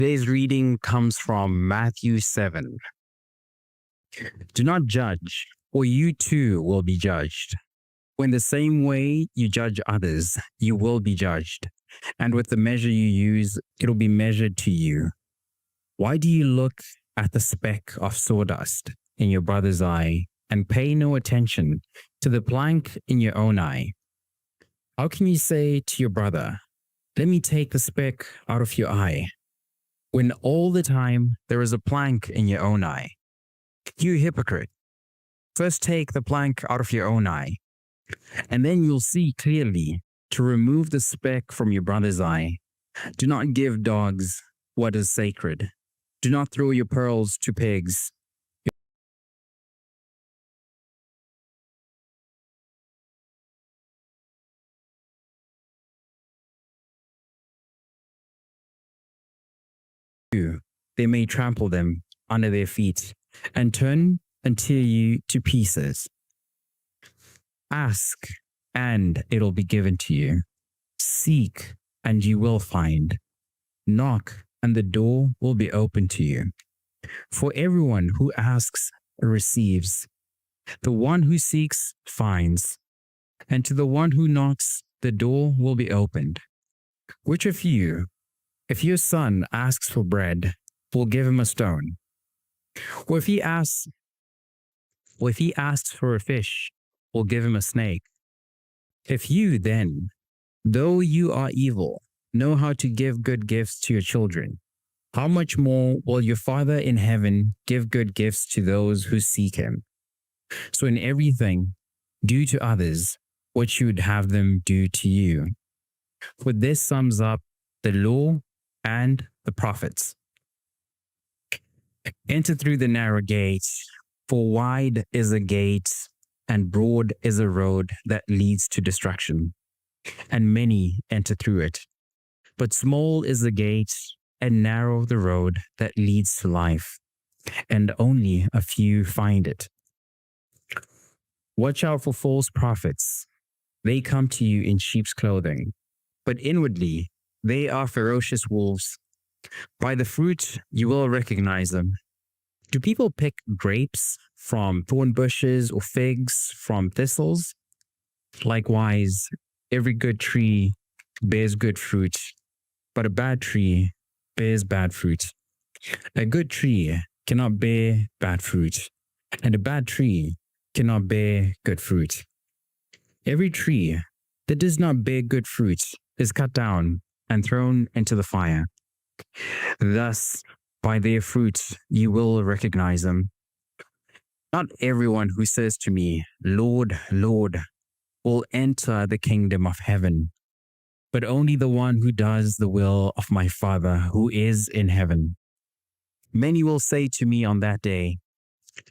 Today's reading comes from Matthew 7. Do not judge, or you too will be judged. When the same way you judge others, you will be judged. And with the measure you use, it'll be measured to you. Why do you look at the speck of sawdust in your brother's eye and pay no attention to the plank in your own eye? How can you say to your brother, let me take the speck out of your eye, when all the time there is a plank in your own eye? You hypocrite, first take the plank out of your own eye, and then you'll see clearly to remove the speck from your brother's eye. Do not give dogs what is sacred. Do not throw your pearls to pigs. They may trample them under their feet and turn and tear you to pieces. Ask, and it'll be given to you. Seek, and you will find. Knock, and the door will be open to you. For everyone who asks receives. The one who seeks finds. And to the one who knocks, the door will be opened. Which of you, if your son asks for bread, will give him a stone? Or if he asks for a fish, will give him a snake? If you then, though you are evil, know how to give good gifts to your children, how much more will your Father in heaven give good gifts to those who seek him? So in everything, do to others what you would have them do to you. For this sums up the law and the prophets. Enter through the narrow gate, for wide is the gate and broad is a road that leads to destruction, and many enter through it. But small is the gate and narrow the road that leads to life, and only a few find it. Watch out for false prophets. They come to you in sheep's clothing, but inwardly they are ferocious wolves. By the fruit you will recognize them. Do people pick grapes from thorn bushes or figs from thistles? Likewise, every good tree bears good fruit, but a bad tree bears bad fruit. A good tree cannot bear bad fruit, and a bad tree cannot bear good fruit. Every tree that does not bear good fruit is cut down and thrown into the fire. Thus, by their fruits you will recognize them. Not everyone who says to me, Lord, Lord, will enter the kingdom of heaven, but only the one who does the will of my Father who is in heaven. Many will say to me on that day,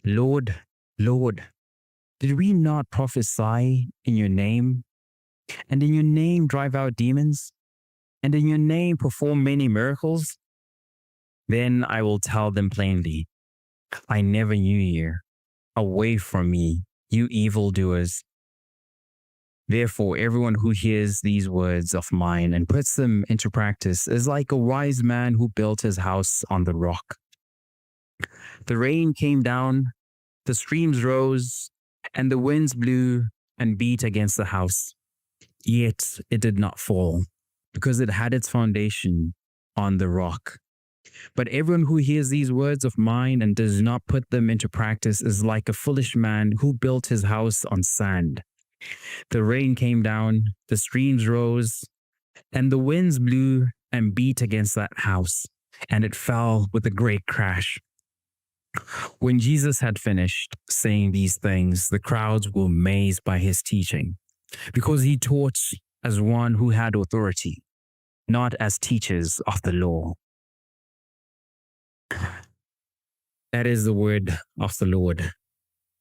Lord, Lord, did we not prophesy in your name, and in your name drive out demons, and in your name perform many miracles? Then I will tell them plainly, I never knew you. Away from me, you evildoers. Therefore, everyone who hears these words of mine and puts them into practice is like a wise man who built his house on the rock. The rain came down, the streams rose, and the winds blew and beat against the house. Yet it did not fall, because it had its foundation on the rock. But everyone who hears these words of mine and does not put them into practice is like a foolish man who built his house on sand. The rain came down, the streams rose, and the winds blew and beat against that house, and it fell with a great crash. When Jesus had finished saying these things, the crowds were amazed by his teaching, because he taught as one who had authority, not as teachers of the law. That is the word of the Lord.